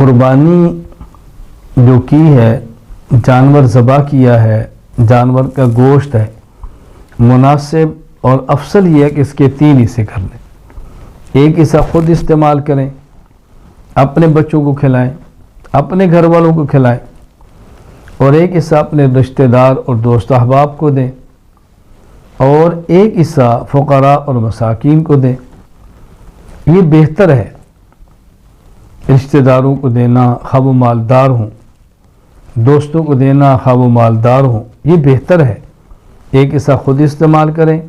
قربانی جو کی ہے، جانور ذبح کیا ہے، جانور کا گوشت ہے، مناسب اور افضل یہ ہے کہ اس کے 3 حصے کر لیں۔ ایک حصہ خود استعمال کریں، اپنے بچوں کو کھلائیں، اپنے گھر والوں کو کھلائیں، اور ایک حصہ اپنے رشتہ دار اور دوست احباب کو دیں، اور ایک حصہ فقراء اور مساکین کو دیں۔ یہ بہتر ہے رشتہ داروں کو دینا خواہ وہ مالدار ہوں، دوستوں کو دینا خواہ وہ مالدار ہوں، یہ بہتر ہے۔ ایک حصہ خود استعمال کریں،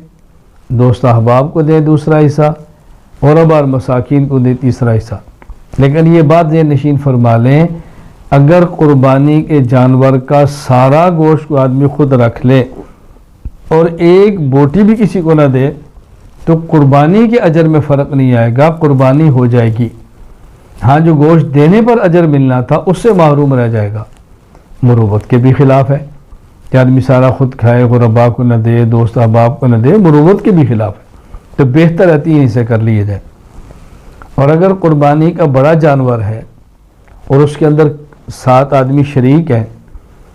دوست احباب کو دیں دوسرا حصہ، غرباء اور مساکین کو دیں تیسرا حصہ۔ لیکن یہ بات ذہن نشین فرما لیں، اگر قربانی کے جانور کا سارا گوشت کو آدمی خود رکھ لے اور ایک بوٹی بھی کسی کو نہ دے تو قربانی کے اجر میں فرق نہیں آئے گا، قربانی ہو جائے گی۔ ہاں، جو گوشت دینے پر اجر ملنا تھا اس سے محروم رہ جائے گا۔ مروت کے بھی خلاف ہے کہ آدمی سارا خود کھائے، غرباء کو نہ دے، دوست احباب کو نہ دے، مروت کے بھی خلاف ہے۔ تو بہتر ہے 3 حصے کر لیے جائے۔ اور اگر قربانی کا بڑا جانور ہے اور اس کے اندر 7 آدمی شریک ہیں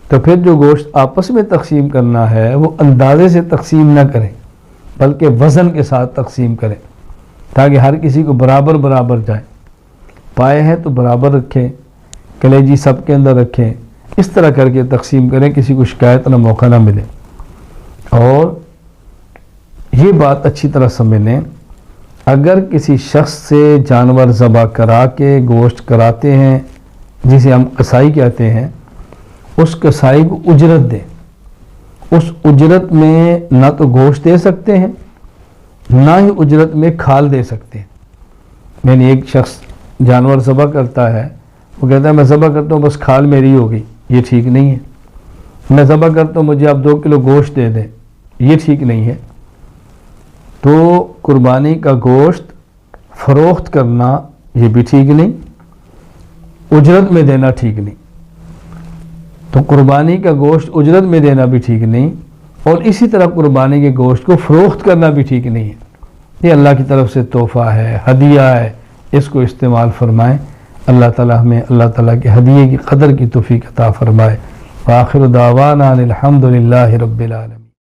تو پھر جو گوشت آپس میں تقسیم کرنا ہے وہ اندازے سے تقسیم نہ کریں بلکہ وزن کے ساتھ تقسیم کریں تاکہ ہر کسی کو برابر برابر جائے۔ پائے ہیں تو برابر رکھیں، کلیجی سب کے اندر رکھیں، اس طرح کر کے تقسیم کریں، کسی کو شکایت نہ موقع نہ ملے۔ اور یہ بات اچھی طرح سمجھ لیں، اگر کسی شخص سے جانور ذبح کرا کے گوشت کراتے ہیں جسے ہم قصائی کہتے ہیں، اس قصائی کو اجرت دیں۔ اس اجرت میں نہ تو گوشت دے سکتے ہیں نہ ہی اجرت میں کھال دے سکتے ہیں۔ یعنی ایک شخص جانور ذبح کرتا ہے، وہ کہتا ہے میں ذبح کرتا ہوں بس کھال میری ہوگی، یہ ٹھیک نہیں ہے۔ میں ذبح کرتا ہوں مجھے آپ 2 کلو گوشت دے دیں، یہ ٹھیک نہیں ہے۔ تو قربانی کا گوشت فروخت کرنا یہ بھی ٹھیک نہیں، اجرت میں دینا ٹھیک نہیں۔ تو قربانی کا گوشت اجرت میں دینا بھی ٹھیک نہیں، اور اسی طرح قربانی کے گوشت کو فروخت کرنا بھی ٹھیک نہیں ہے۔ یہ اللہ کی طرف سے تحفہ ہے، ہدیہ ہے، اس کو استعمال فرمائیں۔ اللہ تعالیٰ ہمیں اللہ تعالیٰ کے ہدیے کی قدر کی توفیق عطا فرمائے۔ وآخر دعوانا الحمد للہ رب العالمین۔